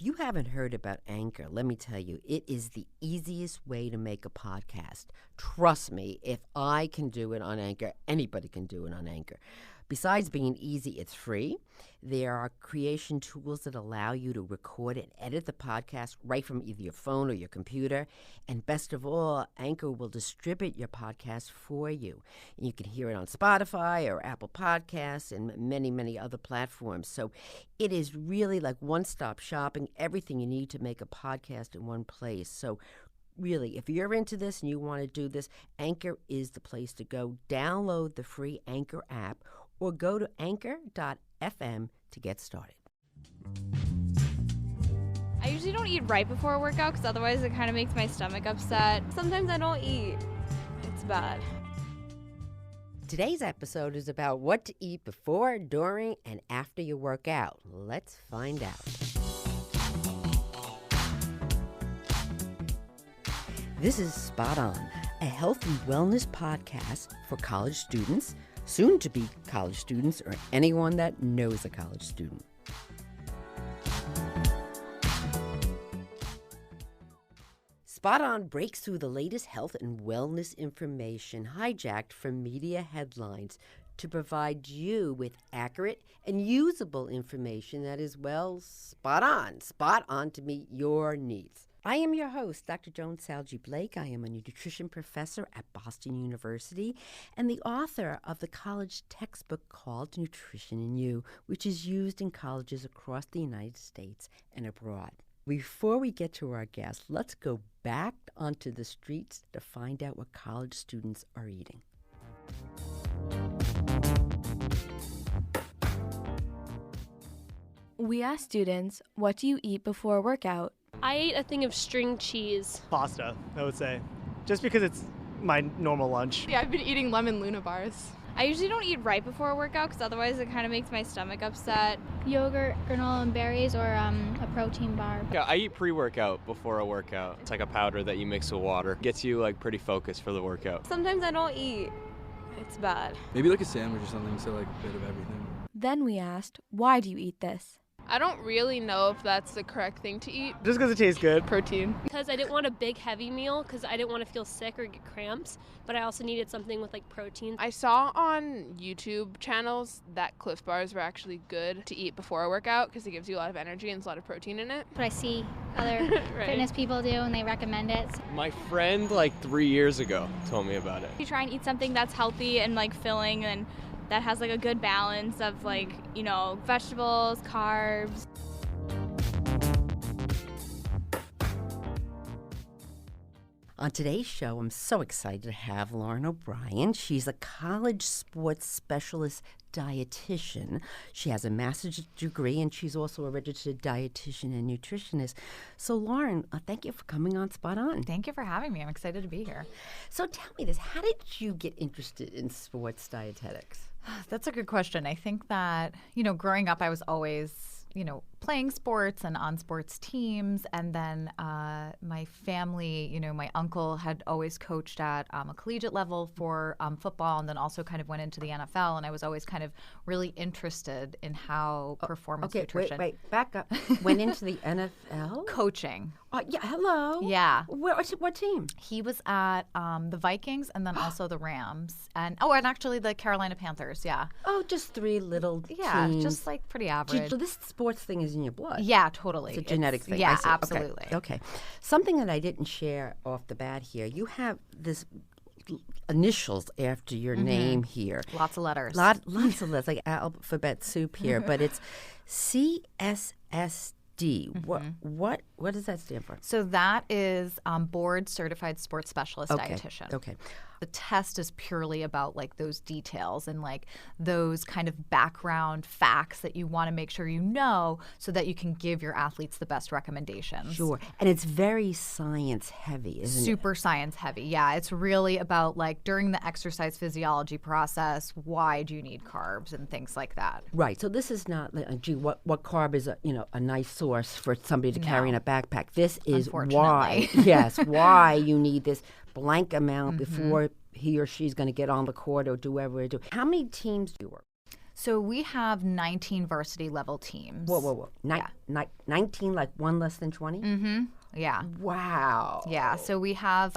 If you haven't heard about Anchor, let me tell you, it is the easiest way to make a podcast. Trust me, if I can do it on Anchor, anybody can do it on Anchor. Besides being easy, it's free. There are creation tools that allow you to record and edit the podcast right from either your phone or your computer. And best of all, Anchor will distribute your podcast for you. And you can hear it on Spotify or Apple Podcasts and many, many other platforms. So it is really like one-stop shopping, everything you need to make a podcast in one place. So really, if you're into this and you want to do this, Anchor is the place to go. Download the free Anchor app or go to anchor.fm to get started. I usually don't eat right before a workout because otherwise it kind of makes my stomach upset. Sometimes I don't eat. It's bad. Today's episode is about what to eat before, during, and after your workout. Let's find out. This is Spot On, a health and wellness podcast for college students, soon-to-be college students, or anyone that knows a college student. Spot On breaks through the latest health and wellness information hijacked from media headlines to provide you with accurate and usable information that is, well, spot on to meet your needs. I am your host, Dr. Joan Salge Blake. I am a nutrition professor at Boston University and the author of the college textbook called Nutrition in You, which is used in colleges across the United States and abroad. Before we get to our guest, let's go back onto the streets to find out what college students are eating. We asked students, what do you eat before a workout? I ate a thing of string cheese. Pasta, I would say. Just because it's my normal lunch. Yeah, I've been eating lemon Luna bars. I usually don't eat right before a workout because otherwise it kind of makes my stomach upset. Yogurt, granola and berries, or a protein bar. Yeah, I eat pre-workout before a workout. It's like a powder that you mix with water. Gets you like pretty focused for the workout. Sometimes I don't eat. It's bad. Maybe like a sandwich or something, so like a bit of everything. Then we asked, why do you eat this? I don't really know if that's the correct thing to eat. Just because it tastes good. Protein. Because I didn't want a big heavy meal because I didn't want to feel sick or get cramps, but I also needed something with like protein. I saw on YouTube channels that Cliff Bars were actually good to eat before a workout because it gives you a lot of energy and there's a lot of protein in it. What I see other Right. fitness people do and they recommend it. My friend like 3 years ago told me about it. You try and eat something that's healthy and like filling and that has like a good balance of like, you know, vegetables, carbs. On today's show, I'm so excited to have Lauren O'Brien. She's a college sports specialist dietitian. She has a master's degree, and she's also a registered dietitian and nutritionist. So, Lauren, thank you for coming on Spot On. Thank you for having me. I'm excited to be here. So tell me this, how did you get interested in sports dietetics? That's a good question. I think that, growing up, I was always, playing sports and on sports teams. And then my family, my uncle had always coached at a collegiate level for football and then also kind of went into the NFL. And I was always kind of really interested in how performance nutrition. Wait, back up. Went into the NFL? Coaching. Yeah, hello. Yeah. What team? He was at the Vikings and then also the Rams. And actually the Carolina Panthers, yeah. Oh, just three little Yeah, teams. just like pretty average. This sports thing is in your blood. Yeah, totally. It's a genetic thing. Yeah, I see. absolutely. Okay. Something that I didn't share off the bat here, you have this initials after your name here. Lots of letters. Lots of letters, like alphabet soup here, but it's CSSD. What does that stand for? So that is board certified sports specialist Okay. dietitian. Okay. The test is purely about like those details and like those kind of background facts that you want to make sure you know so that you can give your athletes the best recommendations. Sure. And it's very science heavy, isn't it? Super science heavy. Yeah, it's really about like during the exercise physiology process, why do you need carbs and things like that. Right. So this is not, gee, what carb is a nice source for somebody to carry in a backpack. This is why, why you need this blank amount before he or she's going to get on the court or do whatever they do. How many teams do you work? So we have 19 varsity level teams. Whoa. 19, like one less than 20? Mm-hmm. Yeah. Wow. Yeah. So we have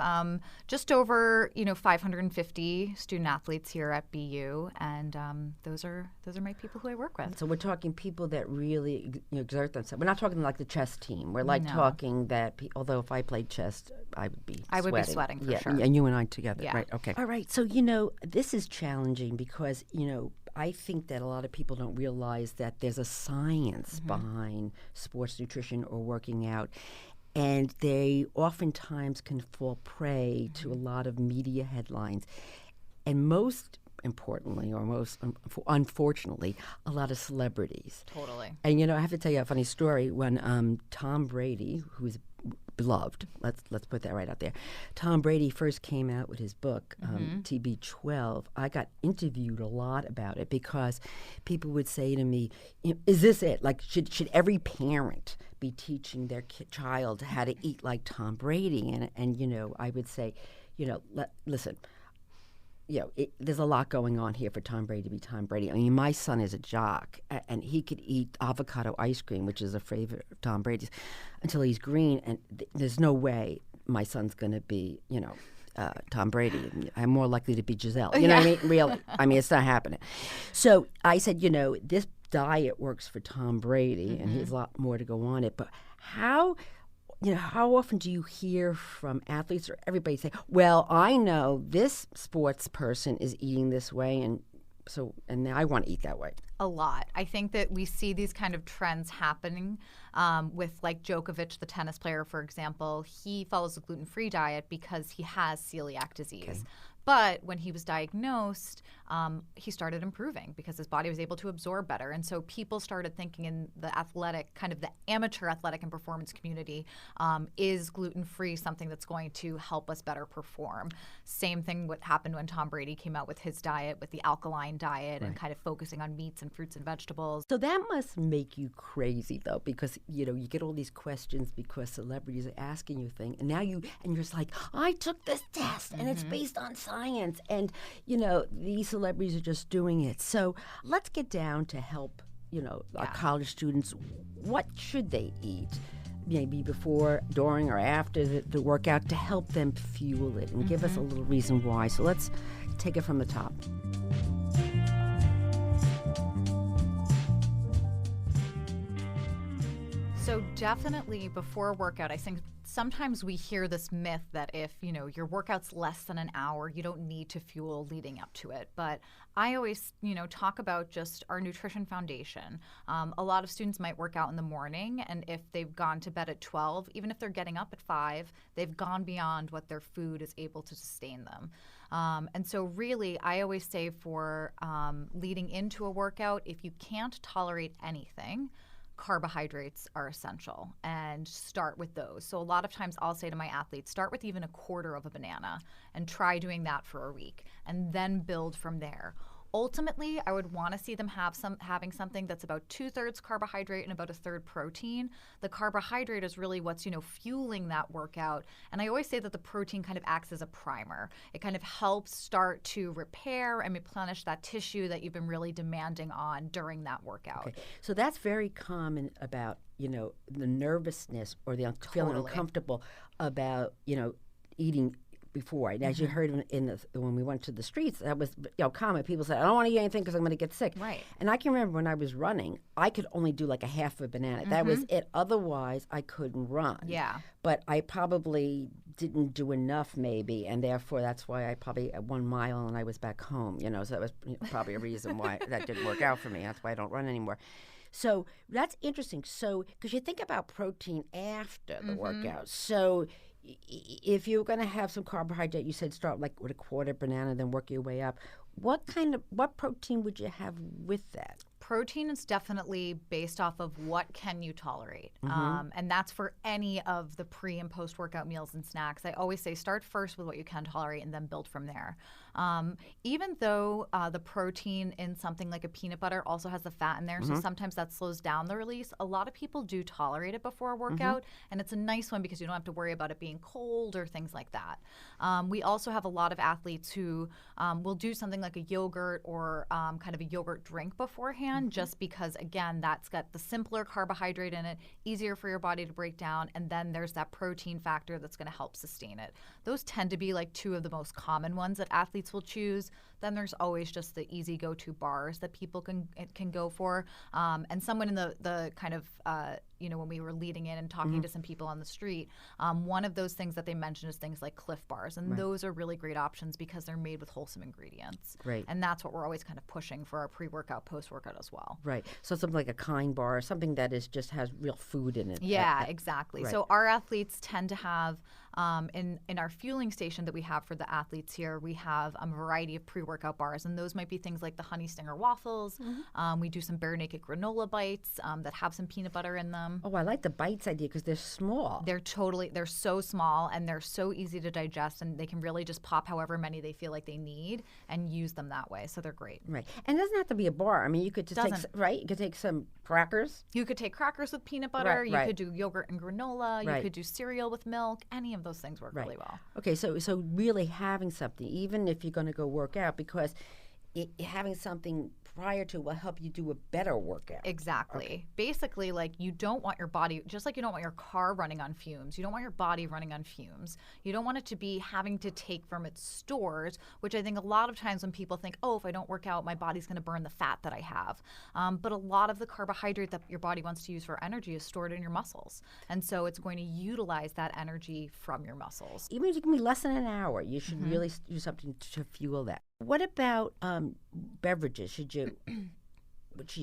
just over 550 student athletes here at BU, and those are my people who I work with. So we're talking people that really exert themselves. We're not talking like the chess team. We're like talking that. Although if I played chess, I would be. I would be sweating for sure. And you and I together, Yeah. right? Okay. All right. So this is challenging because I think that a lot of people don't realize that there's a science behind sports nutrition or working out. And they oftentimes can fall prey to a lot of media headlines. And most importantly, or most unfortunately, a lot of celebrities. Totally. And, I have to tell you a funny story. When Tom Brady, who's beloved, let's put that right out there, Tom Brady first came out with his book, TB12, I got interviewed a lot about it because people would say to me, is this it? Like, should every parent be teaching their child how to eat like Tom Brady? And I would say, listen, there's a lot going on here for Tom Brady to be Tom Brady. I mean, my son is a jock, and he could eat avocado ice cream, which is a favorite of Tom Brady's, until he's green, and there's no way my son's going to be, Tom Brady. I'm more likely to be Giselle. You know what I mean? Really. I mean, it's not happening. So I said, this diet works for Tom Brady, and he has a lot more to go on it, but how often do you hear from athletes or everybody say, well, I know this sports person is eating this way, and now I want to eat that way? A lot. I think that we see these kind of trends happening with like Djokovic, the tennis player, for example. He follows a gluten-free diet because he has celiac disease. Okay. But when he was diagnosed, he started improving because his body was able to absorb better. And so people started thinking in the athletic, kind of the amateur athletic and performance community, is gluten-free something that's going to help us better perform? Same thing what happened when Tom Brady came out with his diet, with the alkaline diet, and kind of focusing on meats and fruits and vegetables. So that must make you crazy, though, because, you get all these questions because celebrities are asking you things. And now you're just like, I took this test, and it's based on science, and these celebrities are just doing it. So let's get down to help our college students. What should they eat, maybe before, during, or after the workout, to help them fuel it, and give us a little reason why? So let's take it from the top. So definitely before a workout, I think sometimes we hear this myth that if, your workout's less than an hour, you don't need to fuel leading up to it. But I always, talk about just our nutrition foundation. A lot of students might work out in the morning, and if they've gone to bed at 12, even if they're getting up at 5, they've gone beyond what their food is able to sustain them. And so really, I always say for leading into a workout, if you can't tolerate anything, carbohydrates are essential, and start with those. So a lot of times I'll say to my athletes, start with even a quarter of a banana and try doing that for a week, and then build from there. Ultimately, I would want to see them having something that's about 2/3 carbohydrate and about 1/3 protein. The carbohydrate is really what's, fueling that workout. And I always say that the protein kind of acts as a primer. It kind of helps start to repair and replenish that tissue that you've been really demanding on during that workout. Okay. So that's very common about, the nervousness or the feeling uncomfortable about, eating before. And as you heard when we went to the streets, that was common. People said, I don't want to eat anything because I'm going to get sick. Right. And I can remember when I was running, I could only do like a half a banana. That was it. Otherwise, I couldn't run. Yeah. But I probably didn't do enough maybe, and therefore that's why I probably at 1 mile and I was back home. So that was probably a reason why that didn't work out for me. That's why I don't run anymore. So that's interesting. So because you think about protein after the workout. So if you're going to have some carbohydrate, you said start like with a quarter banana, then work your way up. What protein would you have with that? Protein is definitely based off of what can you tolerate. And that's for any of the pre and post workout meals and snacks. I always say start first with what you can tolerate and then build from there. Even though the protein in something like a peanut butter also has the fat in there, so sometimes that slows down the release, a lot of people do tolerate it before a workout, and it's a nice one because you don't have to worry about it being cold or things like that. We also have a lot of athletes who will do something like a yogurt or kind of a yogurt drink beforehand, just because, again, that's got the simpler carbohydrate in it, easier for your body to break down, and then there's that protein factor that's going to help sustain it. Those tend to be like two of the most common ones that athletes will choose. Then there's always just the easy go-to bars that people can go for. And someone in the kind of, when we were leading in and talking to some people on the street, one of those things that they mentioned is things like Cliff Bars. And those are really great options because they're made with wholesome ingredients. Right. And that's what we're always kind of pushing for our pre-workout, post-workout as well. Right. So something like a Kind bar, something that is just has real food in it. Yeah, exactly. Right. So our athletes tend to have, in our fueling station that we have for the athletes here, we have a variety of pre-workout bars, and those might be things like the Honey Stinger waffles. We do some Bare Naked granola bites that have some peanut butter in them. Oh, I like the bites idea because they're small. They're so small and they're so easy to digest, and they can really just pop however many they feel like they need and use them that way. So they're great. Right. And it doesn't have to be a bar. I mean, you could just you could take some crackers. You could take crackers with peanut butter. Right, you right. could do yogurt and granola. Right. You could do cereal with milk. Any of those things work really well. Okay, so really having something, even if you're going to go work out, because having something prior to will help you do a better workout. Exactly. Okay. Basically, like, you don't want your body, just like you don't want your car running on fumes, you don't want your body running on fumes. You don't want it to be having to take from its stores, which I think a lot of times when people think, oh, if I don't work out, my body's going to burn the fat that I have. But a lot of the carbohydrate that your body wants to use for energy is stored in your muscles. And so it's going to utilize that energy from your muscles. Even if it can be less than an hour, you should really do something to fuel that. What about beverages? Should you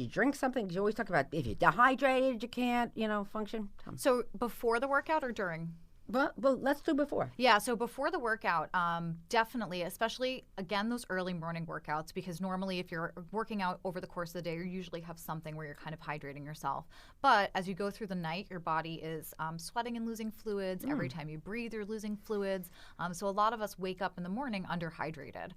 drink something? You always talk about if you're dehydrated, you can't, function. So before the workout or during? Well, let's do before. Yeah, so before the workout, definitely, especially, again, those early morning workouts, because normally if you're working out over the course of the day, you usually have something where you're kind of hydrating yourself. But as you go through the night, your body is sweating and losing fluids. Every time you breathe, you're losing fluids. So a lot of us wake up in the morning underhydrated.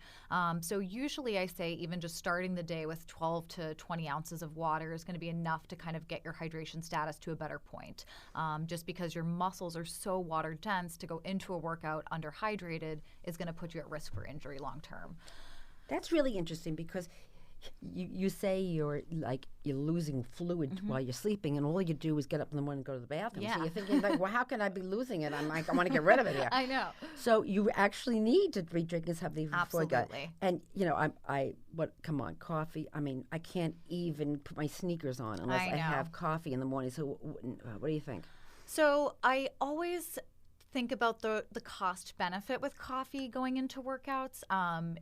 So usually I say even just starting the day with 12 to 20 ounces of water is going to be enough to kind of get your hydration status to a better point. Just because your muscles are so water dense, to go into a workout underhydrated is going to put you at risk for injury long term. That's really interesting because you say you're losing fluid while you're sleeping, and all you do is get up in the morning and go to the bathroom. Yeah. So you're thinking well, how can I be losing it? I'm like, I want to get rid of it here. I know. So you actually need to be drinking something before you go. Absolutely. And come on, coffee. I mean, I can't even put my sneakers on unless I have coffee in the morning. So what do you think? So I always think about the cost benefit with coffee going into workouts.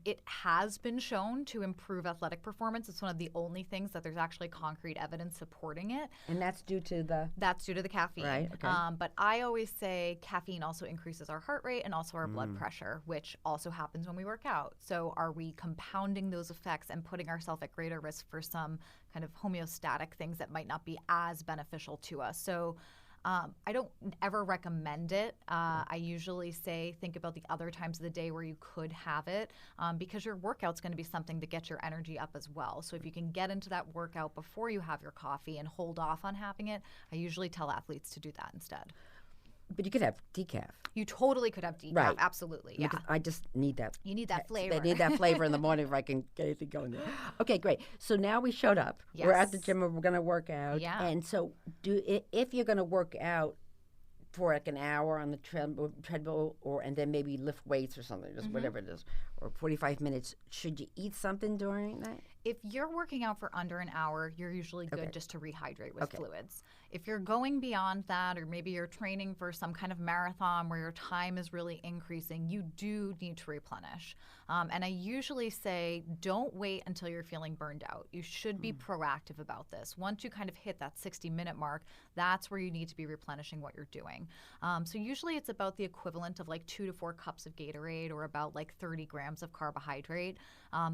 It has been shown to improve athletic performance. It's one of the only things that there's actually concrete evidence supporting it. And that's due to the caffeine. Right. Okay. But I always say caffeine also increases our heart rate and also our blood pressure, which also happens when we work out. So are we compounding those effects and putting ourselves at greater risk for some kind of homeostatic things that might not be as beneficial to us? So I don't ever recommend it. I usually say think about the other times of the day where you could have it, because your workout's going to be something to get your energy up as well. So if you can get into that workout before you have your coffee and hold off on having it, I usually tell athletes to do that instead. But you could have decaf. You totally could have decaf, right. Absolutely, yeah. I just need that. You need that flavor. I need that flavor in the morning if I can get anything going there. Okay, great. So now we showed up. Yes. We're at the gym and we're going to work out. Yeah. And so if you're going to work out for like an hour on the treadmill and then maybe lift weights or something, just whatever it is, or 45 minutes, should you eat something during that? If you're working out for under an hour, you're usually good just to rehydrate with fluids. If you're going beyond that, or maybe you're training for some kind of marathon where your time is really increasing, you do need to replenish. And I usually say don't wait until you're feeling burned out. You should be proactive about this. Once you kind of hit that 60-minute mark, that's where you need to be replenishing what you're doing. So usually it's about the equivalent of like 2 to 4 cups of Gatorade, or about like 30 grams of carbohydrate.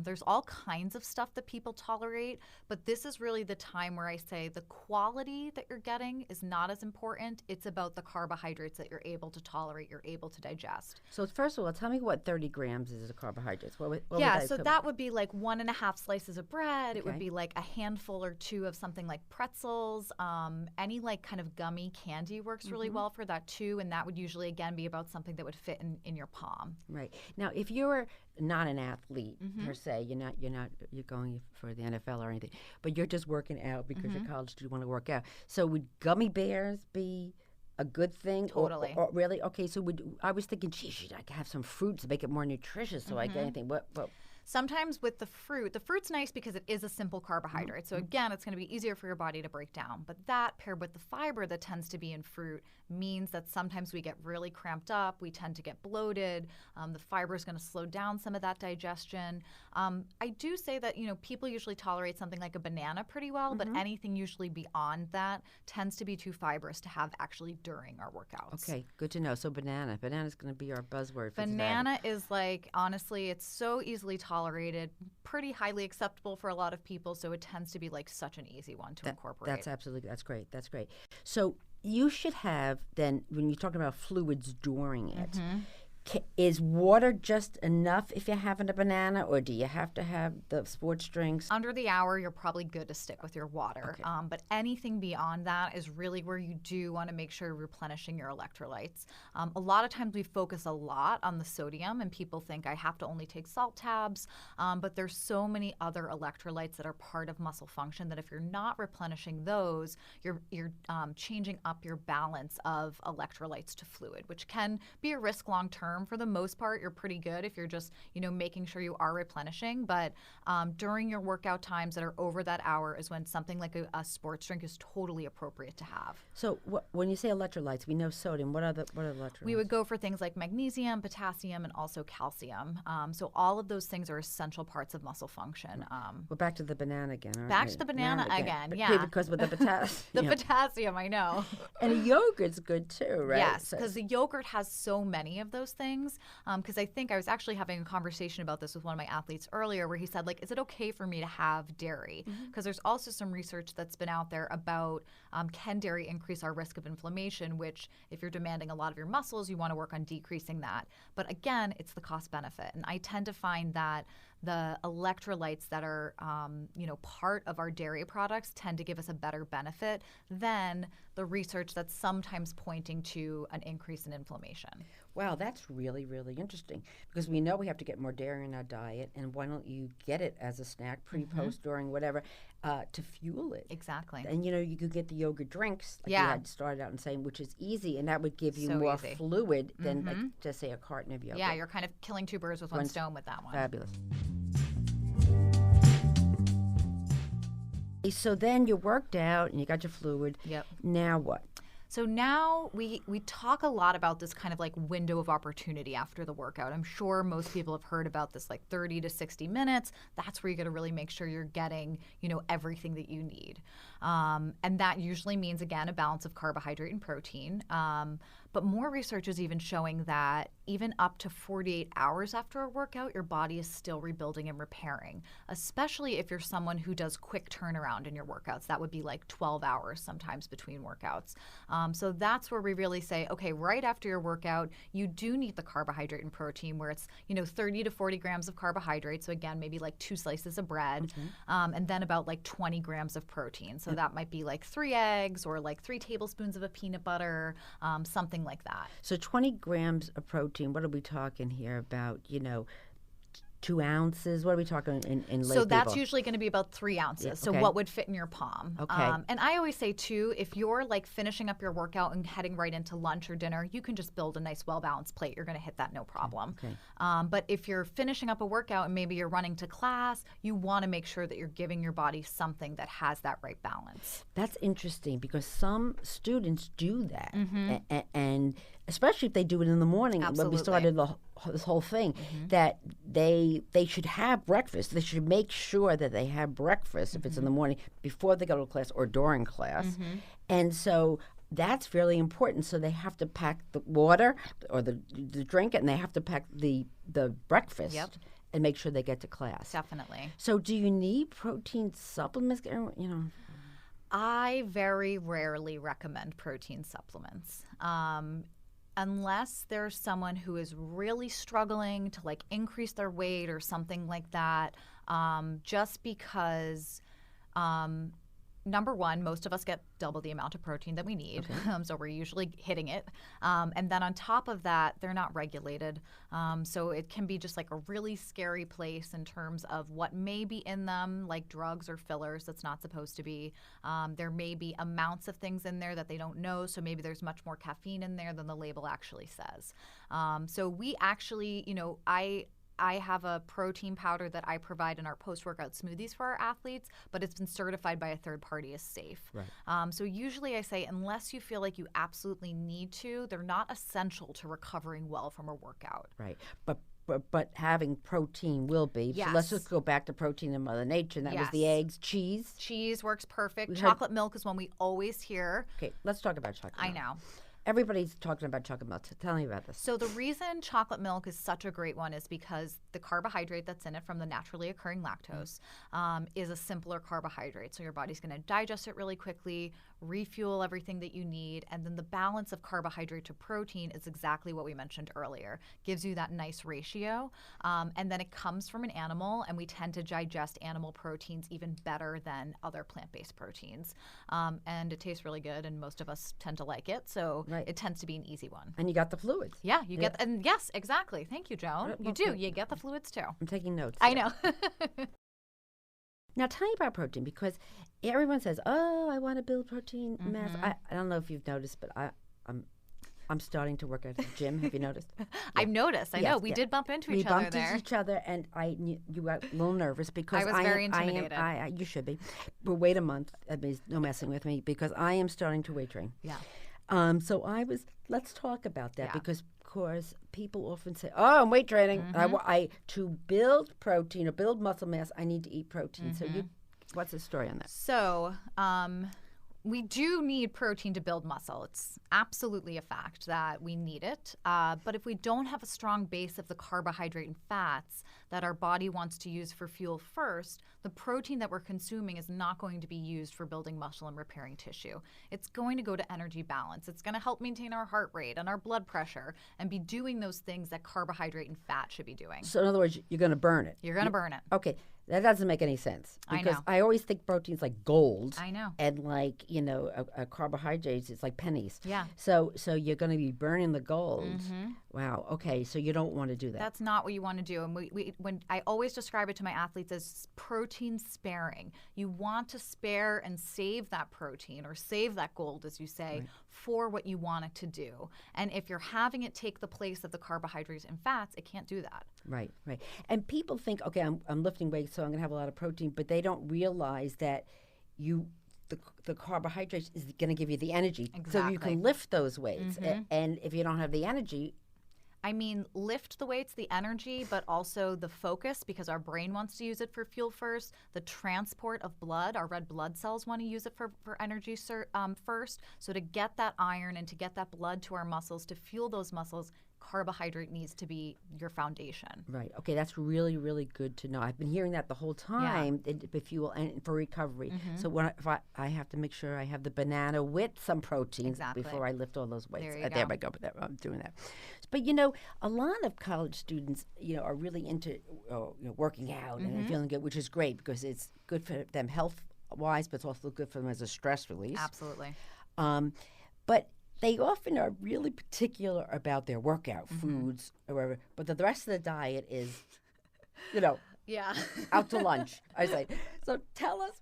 There's all kinds of stuff that people tolerate, but this is really the time where I say the quality that you're getting is not as important. It's about the carbohydrates that you're able to tolerate, you're able to digest. So first of all, tell me what 30 grams is of carbohydrates. What So that would be like 1.5 slices of bread. It would be like a handful or two of something like pretzels. Any like kind of gummy candy works really well for that too, and that would usually again be about something that would fit in your palm. Right. Now, if you're not an athlete per se, you're going for the NFL or anything, but you're just working out because you're college student, want to work out. So would gummy bears be a good thing? Totally. Or really? Okay, so I was thinking, gee, should I have some fruit to make it more nutritious so I get anything? What? Sometimes with the fruit's nice because it is a simple carbohydrate. So again, it's going to be easier for your body to break down. But that paired with the fiber that tends to be in fruit means that sometimes we get really cramped up. We tend to get bloated. The fiber is going to slow down some of that digestion. I do say that, people usually tolerate something like a banana pretty well, but anything usually beyond that tends to be too fibrous to have actually during our workouts. Okay, good to know. So banana's going to be our buzzword for Banana is like, honestly, it's so easily tolerated, pretty highly acceptable for a lot of people, so it tends to be like such an easy one to incorporate. That's great. So you should have then, when you're talking about fluids during it, is water just enough if you're having a banana, or do you have to have the sports drinks? Under the hour, you're probably good to stick with your water. Okay. But anything beyond that is really where you do want to make sure you're replenishing your electrolytes. A lot of times we focus a lot on the sodium, and people think I have to only take salt tabs. But there's so many other electrolytes that are part of muscle function that if you're not replenishing those, you're changing up your balance of electrolytes to fluid, which can be a risk long term. For the most part, you're pretty good if you're just, making sure you are replenishing. But during your workout times that are over that hour is when something like a sports drink is totally appropriate to have. So when you say electrolytes, we know sodium. What are electrolytes? We would go for things like magnesium, potassium, and also calcium. So all of those things are essential parts of muscle function. We're back to the banana again. Back to the banana again, But, yeah. Because with the potassium. Potassium, I know. And yogurt's good too, right? Yes, because the yogurt has so many of those things. Because I think I was actually having a conversation about this with one of my athletes earlier where he said, is it okay for me to have dairy? Because there's also some research that's been out there about can dairy increase our risk of inflammation, which if you're demanding a lot of your muscles, you want to work on decreasing that. But again, it's the cost benefit. And I tend to find that the electrolytes that are, part of our dairy products tend to give us a better benefit than the research that's sometimes pointing to an increase in inflammation. Wow, that's really, really interesting because we know we have to get more dairy in our diet, and why don't you get it as a snack, pre, post, during, whatever, to fuel it? Exactly. And, you could get the yogurt drinks, like you had started out and saying, which is easy, and that would give you more fluid than, like, just say, a carton of yogurt. Yeah, you're kind of killing two birds with one stone with that one. Fabulous. So then you worked out and you got your fluid. Yep. Now what? So now we talk a lot about this kind of like window of opportunity after the workout. I'm sure most people have heard about this, like 30 to 60 minutes. That's where you got to really make sure you're getting, everything that you need. And that usually means, again, a balance of carbohydrate and protein. But more research is even showing that even up to 48 hours after a workout, your body is still rebuilding and repairing, especially if you're someone who does quick turnaround in your workouts. That would be like 12 hours sometimes between workouts. So that's where we really say, okay, right after your workout, you do need the carbohydrate and protein where it's, 30 to 40 grams of carbohydrate. So again, maybe like 2 slices of bread, and then about like 20 grams of protein. So that might be like 3 eggs or like 3 tablespoons of a peanut butter, something like that. So 20 grams of protein, what are we talking here about, 2 ounces? What are we talking in lay So that's people? usually going to be about 3 ounces. Yeah, So okay. what would fit in your palm? Okay. And I always say, too, if you're like finishing up your workout and heading right into lunch or dinner, you can just build a nice, well-balanced plate. You're going to hit that no problem. Okay. But if you're finishing up a workout and maybe you're running to class, you want to make sure that you're giving your body something that has that right balance. That's interesting because some students do that. And especially if they do it in the morning. Absolutely. When we started this whole thing, that they should have breakfast. They should make sure that they have breakfast if it's in the morning before they go to class or during class. And so that's really important. So they have to pack the water or the drink, and they have to pack the breakfast. Yep. and make sure they get to class. Definitely. So do you need protein supplements? I very rarely recommend protein supplements. Unless there's someone who is really struggling to like increase their weight or something like that, just because number one, most of us get double the amount of protein that we need, so we're usually hitting it. And then on top of that, they're not regulated. So it can be just like a really scary place in terms of what may be in them, like drugs or fillers that's not supposed to be. There may be amounts of things in there that they don't know, so maybe there's much more caffeine in there than the label actually says. So we actually, I have a protein powder that I provide in our post-workout smoothies for our athletes, but it's been certified by a third party as safe. Right. So usually I say, unless you feel like you absolutely need to, they're not essential to recovering well from a workout. Right. But having protein will be. Yes. So let's just go back to protein in Mother Nature. And that was the eggs, cheese. Cheese works perfect. We heard- Chocolate milk is one we always hear. Okay, let's talk about chocolate I milk. know. Everybody's talking about chocolate milk. Tell me about this. So the reason chocolate milk is such a great one is because the carbohydrate that's in it from the naturally occurring lactose is a simpler carbohydrate. So your body's going to digest it really quickly, refuel everything that you need, and then the balance of carbohydrate to protein is exactly what we mentioned earlier. Gives you that nice ratio, and then it comes from an animal, and we tend to digest animal proteins even better than other plant-based proteins. And it tastes really good, and most of us tend to like it, so it tends to be an easy one. And you got the fluids. Yeah, you get, and yes, exactly. Thank you, Joan. You do. You get the fluids too. I'm taking notes. I know. Now tell me about protein, because everyone says, "Oh, I want to build protein mass." I don't know if you've noticed, but I'm starting to work out at the gym. Have you noticed? I've noticed. I know. We did bump into each other there. We bumped into each other, and you got a little nervous because I was very intimidated. You should be. But wait a month. That means no messing with me, because I am starting to weight train. Yeah. So let's talk about that, because of course people often say, "Oh, I'm weight training. To build protein or build muscle mass, I need to eat protein." So what's the story on that? So we do need protein to build muscle. It's absolutely a fact that we need it. But if we don't have a strong base of the carbohydrate and fats that our body wants to use for fuel first, the protein that we're consuming is not going to be used for building muscle and repairing tissue. It's going to go to energy balance. It's going to help maintain our heart rate and our blood pressure and be doing those things that carbohydrate and fat should be doing. So in other words, you're going to burn it. You're going to burn it. Okay. That doesn't make any sense, because I always think protein's like gold. I know. And like, a carbohydrates, it's like pennies. Yeah. So you're going to be burning the gold. Wow. Okay. So you don't want to do that. That's not what you want to do. And when I always describe it to my athletes as protein sparing. You want to spare and save that protein, or save that gold, as you say, for what you want it to do. And if you're having it take the place of the carbohydrates and fats, it can't do that. Right. And people think, okay, I'm lifting weights, so I'm going to have a lot of protein, but they don't realize that the carbohydrates is going to give you the energy. Exactly. So you can lift those weights. And if you don't have the energy, I mean, lift the weights, the energy, but also the focus, because our brain wants to use it for fuel first. The transport of blood, our red blood cells want to use it for energy first. So to get that iron and to get that blood to our muscles, to fuel those muscles, carbohydrate needs to be your foundation. Right. Okay, that's really, really good to know. I've been hearing that the whole time, for fuel and for recovery. So if I have to make sure I have the banana with some protein before I lift all those weights. There we go. I'm doing that. But, a lot of college students, are really into working out and feeling good, which is great because it's good for them health-wise, but it's also good for them as a stress release. Absolutely. But they often are really particular about their workout foods or whatever, but the rest of the diet is, out to lunch, I say. So tell us,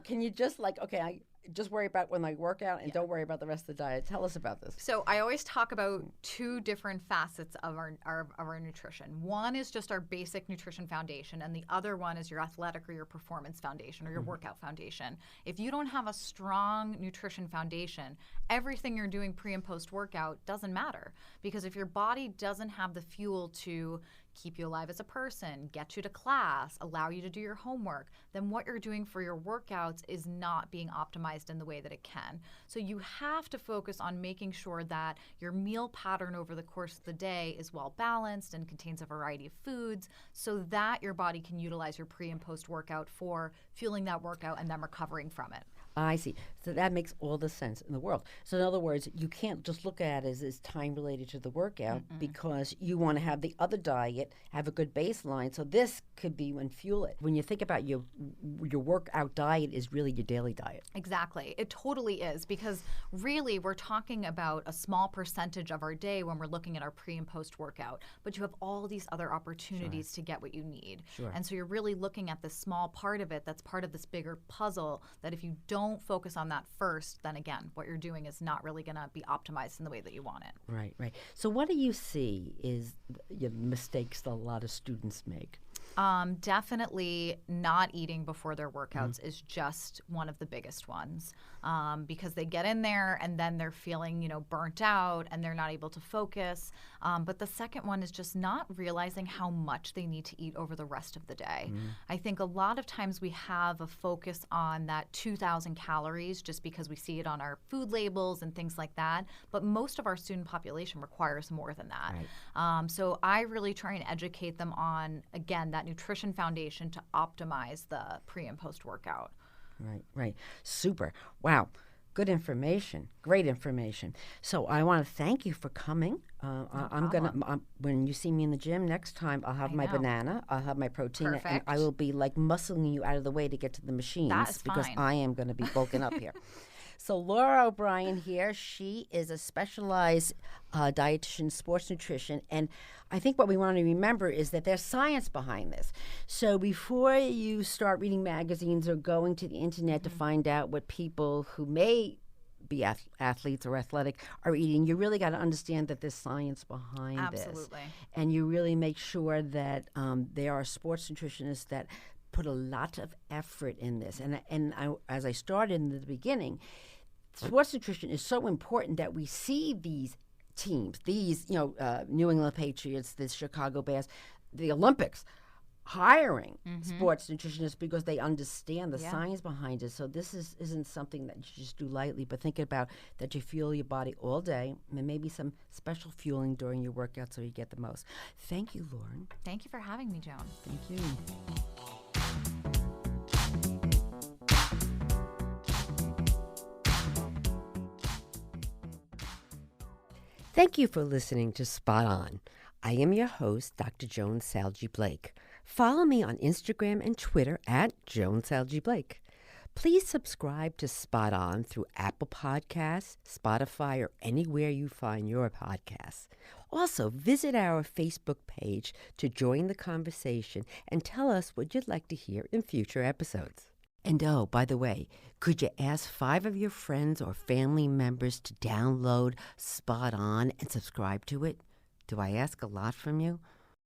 can you just I just worry about when I work out and don't worry about the rest of the diet. Tell us about this. So I always talk about two different facets of our nutrition. One is just our basic nutrition foundation, and the other one is your athletic or your performance foundation or your workout foundation. If you don't have a strong nutrition foundation, everything you're doing pre and post workout doesn't matter, because if your body doesn't have the fuel to keep you alive as a person, get you to class, allow you to do your homework, then what you're doing for your workouts is not being optimized in the way that it can. So you have to focus on making sure that your meal pattern over the course of the day is well balanced and contains a variety of foods so that your body can utilize your pre and post workout for fueling that workout and then recovering from it. I see. So that makes all the sense in the world. So in other words, you can't just look at it as time related to the workout because you want to have the other diet, have a good baseline. So this could be when fuel it. When you think about your workout diet is really your daily diet. Exactly. It totally is, because really we're talking about a small percentage of our day when we're looking at our pre and post workout, but you have all these other opportunities to get what you need. Sure. And so you're really looking at this small part of it that's part of this bigger puzzle that if you don't focus on that first, then again, what you're doing is not really going to be optimized in the way that you want it. Right, right. So what do you see is the mistakes that a lot of students make? Definitely not eating before their workouts is just one of the biggest ones, because they get in there and then they're feeling, burnt out and they're not able to focus. But the second one is just not realizing how much they need to eat over the rest of the day. I think a lot of times we have a focus on that 2,000 calories just because we see it on our food labels and things like that. But most of our student population requires more than that. Right. So I really try and educate them on, again, that nutrition foundation to optimize the pre and post workout. Right, right. Super. Wow. Good information. Great information. So I want to thank you for coming. I'm going to, when you see me in the gym next time, I'll have my banana, I'll have my protein, and I will be like muscling you out of the way to get to the machines because I am going to be bulking up here. So Laura O'Brien here, she is a specialized dietitian, sports nutrition, and I think what we want to remember is that there's science behind this. So before you start reading magazines or going to the internet to find out what people who may be athletes or athletic are eating, you really got to understand that there's science behind this. Absolutely. And you really make sure that there are sports nutritionists that put a lot of effort in this. And as I started in the beginning, sports nutrition is so important that we see these teams, these, New England Patriots, the Chicago Bears, the Olympics, hiring sports nutritionists because they understand the science behind it. So this isn't something that you just do lightly, but think about that you fuel your body all day and maybe some special fueling during your workout so you get the most. Thank you, Lauren. Thank you for having me, Joan. Thank you. Thank you for listening to Spot On. I am your host, Dr. Joan Salge Blake. Follow me on Instagram and Twitter at Joan Salge Blake. Please subscribe to Spot On through Apple Podcasts, Spotify, or anywhere you find your podcasts. Also, visit our Facebook page to join the conversation and tell us what you'd like to hear in future episodes. And oh, by the way, could you ask 5 of your friends or family members to download Spot On and subscribe to it? Do I ask a lot from you?